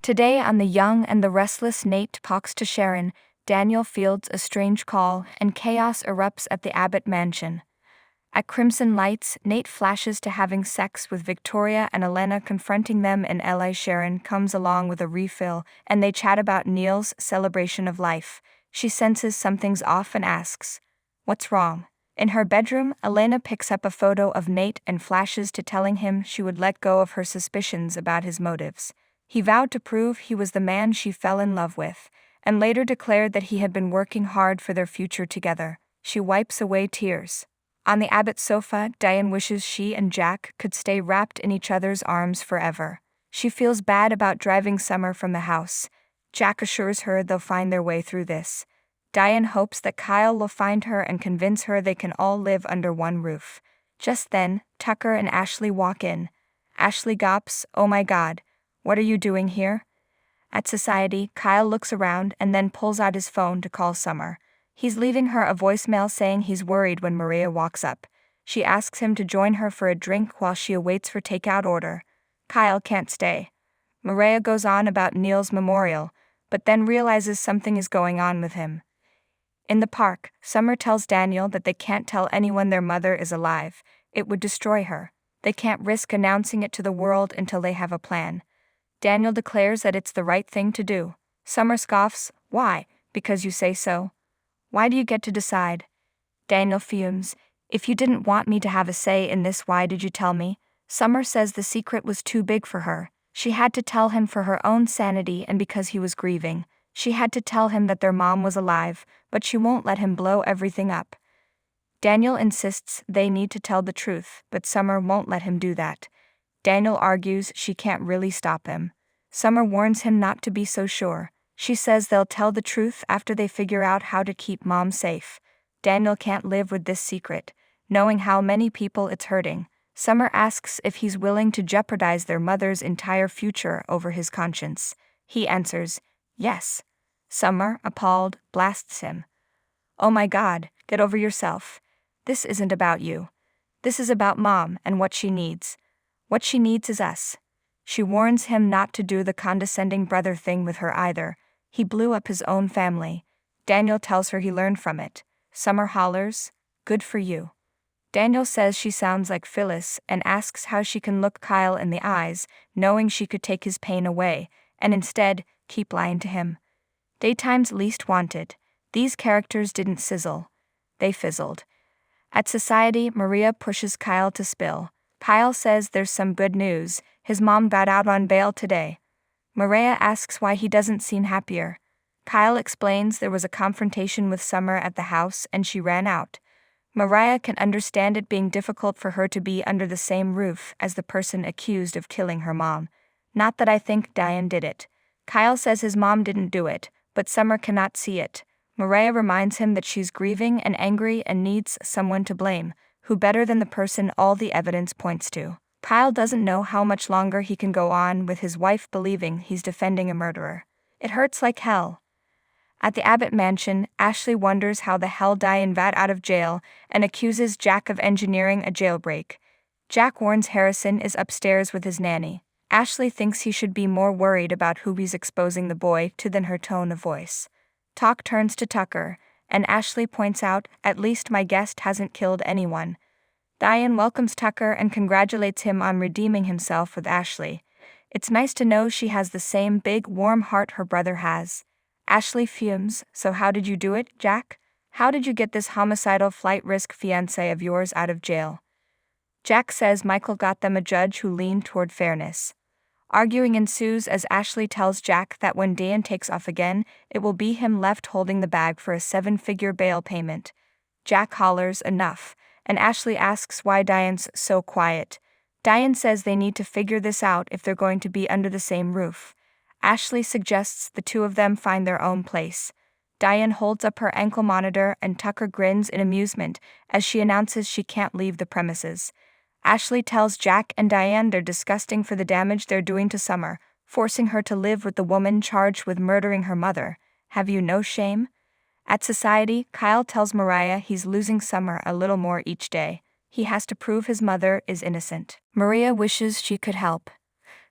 Today on The Young and the Restless, Nate talks to Sharon, Daniel fields a strange call, and chaos erupts at the Abbott mansion. At Crimson Lights, Nate flashes to having sex with Victoria and Elena confronting them in LA. Sharon comes along with a refill, and they chat about Neil's celebration of life. She senses something's off and asks, "What's wrong?" In her bedroom, Elena picks up a photo of Nate and flashes to telling him she would let go of her suspicions about his motives. He vowed to prove he was the man she fell in love with, and later declared that he had been working hard for their future together. She wipes away tears. On the Abbott sofa, Diane wishes she and Jack could stay wrapped in each other's arms forever. She feels bad about driving Summer from the house. Jack assures her they'll find their way through this. Diane hopes that Kyle will find her and convince her they can all live under one roof. Just then, Tucker and Ashley walk in. Ashley gawps, "Oh my God, what are you doing here?" At Society, Kyle looks around and then pulls out his phone to call Summer. He's leaving her a voicemail saying he's worried when Maria walks up. She asks him to join her for a drink while she awaits her takeout order. Kyle can't stay. Maria goes on about Neil's memorial, but then realizes something is going on with him. In the park, Summer tells Daniel that they can't tell anyone their mother is alive. It would destroy her. They can't risk announcing it to the world until they have a plan. Daniel declares that it's the right thing to do. Summer scoffs, "Why? Because you say so? Why do you get to decide?" Daniel fumes, "If you didn't want me to have a say in this, why did you tell me?" Summer says the secret was too big for her. She had to tell him for her own sanity and because he was grieving. She had to tell him that their mom was alive, but she won't let him blow everything up. Daniel insists they need to tell the truth, but Summer won't let him do that. Daniel argues she can't really stop him. Summer warns him not to be so sure. She says they'll tell the truth after they figure out how to keep Mom safe. Daniel can't live with this secret, knowing how many people it's hurting. Summer asks if he's willing to jeopardize their mother's entire future over his conscience. He answers, yes. Summer, appalled, blasts him. "Oh my God, get over yourself. This isn't about you. This is about Mom and what she needs. What she needs is us." She warns him not to do the condescending brother thing with her either. He blew up his own family. Daniel tells her he learned from it. Summer hollers, "Good for you." Daniel says she sounds like Phyllis and asks how she can look Kyle in the eyes, knowing she could take his pain away, and instead, keep lying to him. Daytime's least wanted. These characters didn't sizzle. They fizzled. At Society, Maria pushes Kyle to spill. Kyle says there's some good news. His mom got out on bail today. Maria asks why he doesn't seem happier. Kyle explains there was a confrontation with Summer at the house and she ran out. Maria can understand it being difficult for her to be under the same roof as the person accused of killing her mom. Not that I think Diane did it. Kyle says his mom didn't do it, but Summer cannot see it. Maria reminds him that she's grieving and angry and needs someone to blame. Who better than the person all the evidence points to? Kyle doesn't know how much longer he can go on with his wife believing he's defending a murderer. It hurts like hell. At the Abbott mansion, Ashley wonders how the hell Diane got out of jail and accuses Jack of engineering a jailbreak. Jack warns Harrison is upstairs with his nanny. Ashley thinks he should be more worried about who he's exposing the boy to than her tone of voice. Talk turns to Tucker, and Ashley points out, "At least my guest hasn't killed anyone." Diane welcomes Tucker and congratulates him on redeeming himself with Ashley. It's nice to know she has the same big, warm heart her brother has. Ashley fumes, "So how did you do it, Jack? How did you get this homicidal flight risk fiancé of yours out of jail?" Jack says Michael got them a judge who leaned toward fairness. Arguing ensues as Ashley tells Jack that when Dan takes off again, it will be him left holding the bag for a 7-figure bail payment. Jack hollers, "Enough," and Ashley asks why Diane's so quiet. Diane says they need to figure this out if they're going to be under the same roof. Ashley suggests the two of them find their own place. Diane holds up her ankle monitor and Tucker grins in amusement as she announces she can't leave the premises. Ashley tells Jack and Diane they're disgusting for the damage they're doing to Summer, forcing her to live with the woman charged with murdering her mother. Have you no shame? At Society, Kyle tells Maria he's losing Summer a little more each day. He has to prove his mother is innocent. Maria wishes she could help.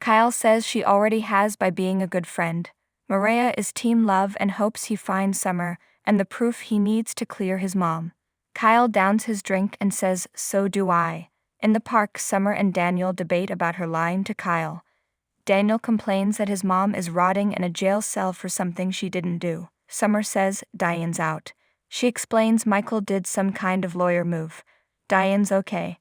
Kyle says she already has by being a good friend. Maria is team love and hopes he finds Summer and the proof he needs to clear his mom. Kyle downs his drink and says, "So do I." In the park, Summer and Daniel debate about her lying to Kyle. Daniel complains that his mom is rotting in a jail cell for something she didn't do. Summer says Diane's out. She explains Michael did some kind of lawyer move. Diane's okay.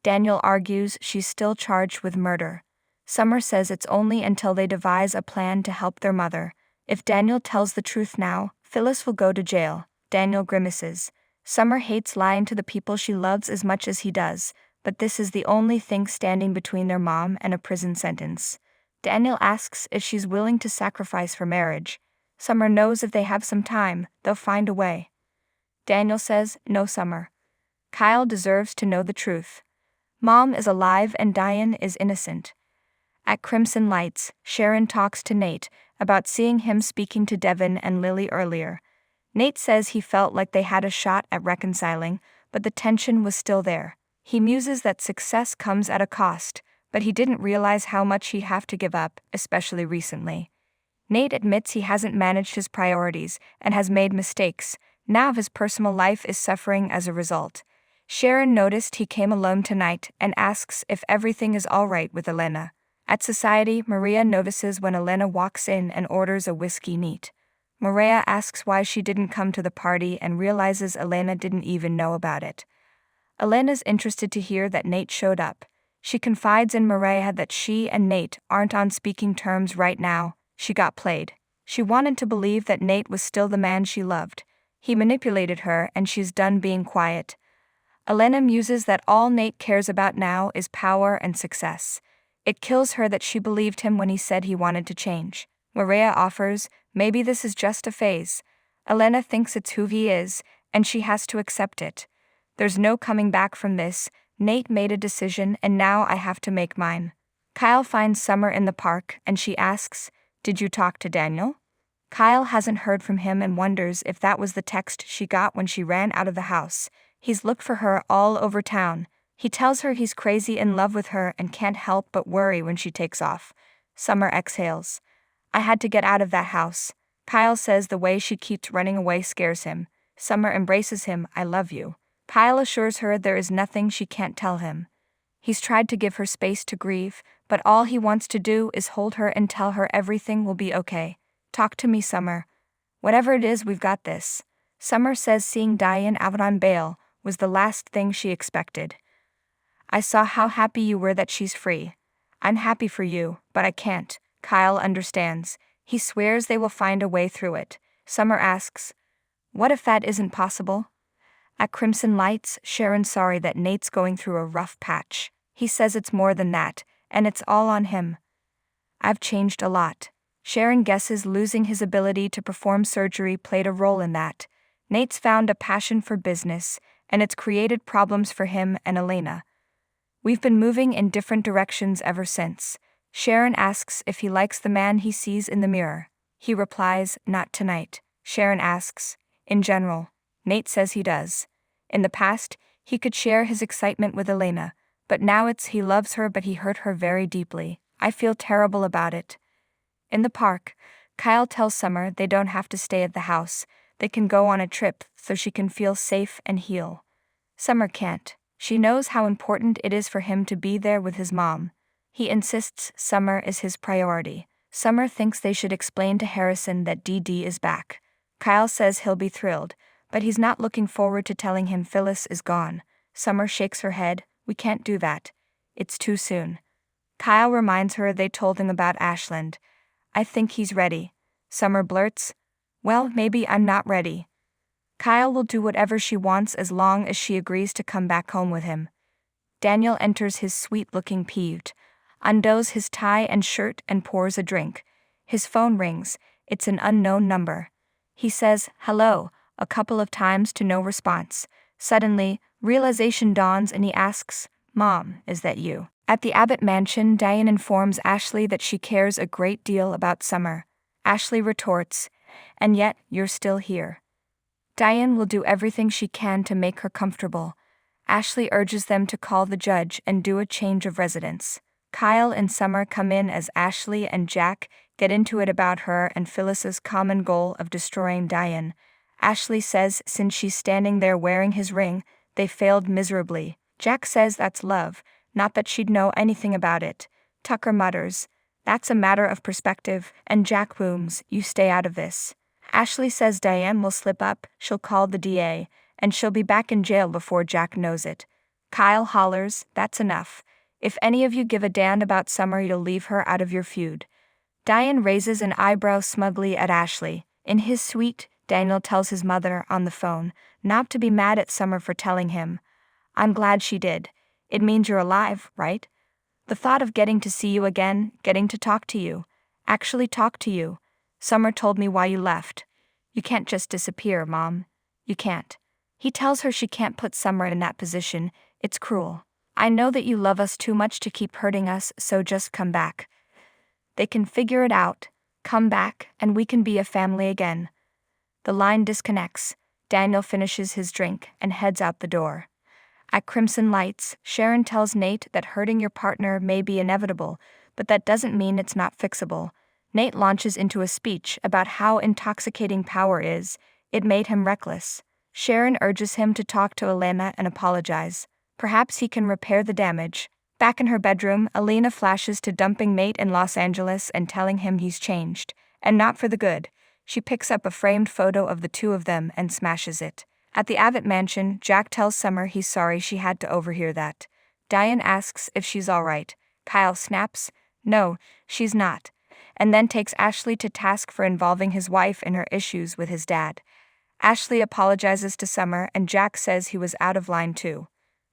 Daniel argues she's still charged with murder. Summer says it's only until they devise a plan to help their mother. If Daniel tells the truth now, Phyllis will go to jail. Daniel grimaces. Summer hates lying to the people she loves as much as he does, but this is the only thing standing between their mom and a prison sentence. Daniel asks if she's willing to sacrifice for marriage. Summer knows if they have some time, they'll find a way. Daniel says, "No, Summer. Kyle deserves to know the truth. Mom is alive and Diane is innocent." At Crimson Lights, Sharon talks to Nate about seeing him speaking to Devin and Lily earlier. Nate says he felt like they had a shot at reconciling, but the tension was still there. He muses that success comes at a cost, but he didn't realize how much he'd have to give up, especially recently. Nate admits he hasn't managed his priorities and has made mistakes. Now his personal life is suffering as a result. Sharon noticed he came alone tonight and asks if everything is all right with Elena. At Society, Maria notices when Elena walks in and orders a whiskey neat. Maria asks why she didn't come to the party and realizes Elena didn't even know about it. Elena's interested to hear that Nate showed up. She confides in Maria that she and Nate aren't on speaking terms right now. She got played. She wanted to believe that Nate was still the man she loved. He manipulated her and she's done being quiet. Elena muses that all Nate cares about now is power and success. It kills her that she believed him when he said he wanted to change. Maria offers, maybe this is just a phase. Elena thinks it's who he is, and she has to accept it. There's no coming back from this. Nate made a decision and now I have to make mine. Kyle finds Summer in the park and she asks, "Did you talk to Daniel?" Kyle hasn't heard from him and wonders if that was the text she got when she ran out of the house. He's looked for her all over town. He tells her he's crazy in love with her and can't help but worry when she takes off. Summer exhales. "I had to get out of that house." Kyle says the way she keeps running away scares him. Summer embraces him, "I love you." Kyle assures her there is nothing she can't tell him. He's tried to give her space to grieve, but all he wants to do is hold her and tell her everything will be okay. "Talk to me, Summer. Whatever it is, we've got this." Summer says seeing Diane out on bail was the last thing she expected. "I saw how happy you were that she's free. I'm happy for you, but I can't." Kyle understands. He swears they will find a way through it. Summer asks, "What if that isn't possible?" At Crimson Lights, Sharon's sorry that Nate's going through a rough patch. He says it's more than that, and it's all on him. "I've changed a lot." Sharon guesses losing his ability to perform surgery played a role in that. Nate's found a passion for business, and it's created problems for him and Elena. "We've been moving in different directions ever since." Sharon asks if he likes the man he sees in the mirror. He replies, "Not tonight." Sharon asks, "In general?" Nate says he does. In the past, he could share his excitement with Elena, but now it's he loves her but he hurt her very deeply. "I feel terrible about it." In the park, Kyle tells Summer they don't have to stay at the house. They can go on a trip so she can feel safe and heal. Summer can't. She knows how important it is for him to be there with his mom. He insists Summer is his priority. Summer thinks they should explain to Harrison that Dee Dee is back. Kyle says he'll be thrilled, but he's not looking forward to telling him Phyllis is gone. Summer shakes her head. "We can't do that. It's too soon." Kyle reminds her they told him about Ashland. "I think he's ready." Summer blurts, "Well, maybe I'm not ready." Kyle will do whatever she wants as long as she agrees to come back home with him. Daniel enters his sweet-looking peeved, undoes his tie and shirt and pours a drink. His phone rings. It's an unknown number. He says, "Hello," a couple of times to no response. Suddenly, realization dawns and he asks, "Mom, is that you?" At the Abbott mansion, Diane informs Ashley that she cares a great deal about Summer. Ashley retorts, "And yet, you're still here." Diane will do everything she can to make her comfortable. Ashley urges them to call the judge and do a change of residence. Kyle and Summer come in as Ashley and Jack get into it about her and Phyllis's common goal of destroying Diane. Ashley says since she's standing there wearing his ring, they failed miserably. Jack says that's love, not that she'd know anything about it. Tucker mutters, "That's a matter of perspective," and Jack booms, "You stay out of this." Ashley says Diane will slip up, she'll call the DA, and she'll be back in jail before Jack knows it. Kyle hollers, "That's enough. If any of you give a damn about Summer, you'll leave her out of your feud." Diane raises an eyebrow smugly at Ashley. In his suite, Daniel tells his mother on the phone not to be mad at Summer for telling him. "I'm glad she did. It means you're alive, right? The thought of getting to see you again, getting to talk to you, actually talk to you. Summer told me why you left. You can't just disappear, Mom. You can't." He tells her she can't put Summer in that position. "It's cruel. I know that you love us too much to keep hurting us, so just come back. They can figure it out. Come back, and we can be a family again." The line disconnects. Daniel finishes his drink and heads out the door. At Crimson Lights, Sharon tells Nate that hurting your partner may be inevitable, but that doesn't mean it's not fixable. Nate launches into a speech about how intoxicating power is. It made him reckless. Sharon urges him to talk to Elena and apologize. Perhaps he can repair the damage. Back in her bedroom, Elena flashes to dumping Nate in Los Angeles and telling him he's changed, and not for the good. She picks up a framed photo of the two of them and smashes it. At the Abbott mansion, Jack tells Summer he's sorry she had to overhear that. Diane asks if she's alright. Kyle snaps, "No, she's not," and then takes Ashley to task for involving his wife in her issues with his dad. Ashley apologizes to Summer and Jack says he was out of line too.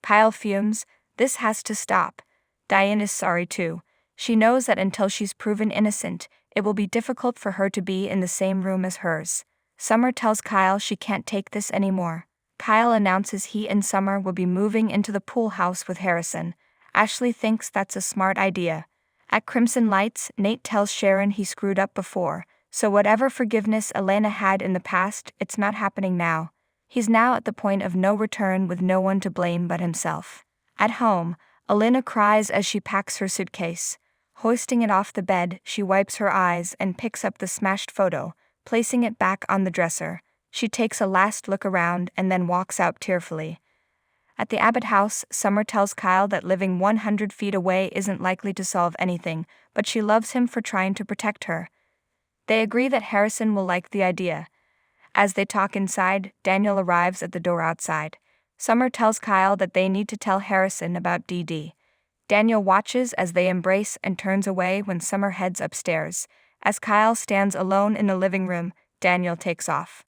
Kyle fumes, "This has to stop." Diane is sorry too. She knows that until she's proven innocent, it will be difficult for her to be in the same room as hers. Summer tells Kyle she can't take this anymore. Kyle announces he and Summer will be moving into the pool house with Harrison. Ashley thinks that's a smart idea. At Crimson Lights, Nate tells Sharon he screwed up before, so whatever forgiveness Elena had in the past, it's not happening now. He's now at the point of no return with no one to blame but himself. At home, Elena cries as she packs her suitcase. Hoisting it off the bed, she wipes her eyes and picks up the smashed photo, placing it back on the dresser. She takes a last look around and then walks out tearfully. At the Abbott house, Summer tells Kyle that living 100 feet away isn't likely to solve anything, but she loves him for trying to protect her. They agree that Harrison will like the idea. As they talk inside, Daniel arrives at the door outside. Summer tells Kyle that they need to tell Harrison about DD. Daniel watches as they embrace and turns away when Summer heads upstairs. As Kyle stands alone in the living room, Daniel takes off.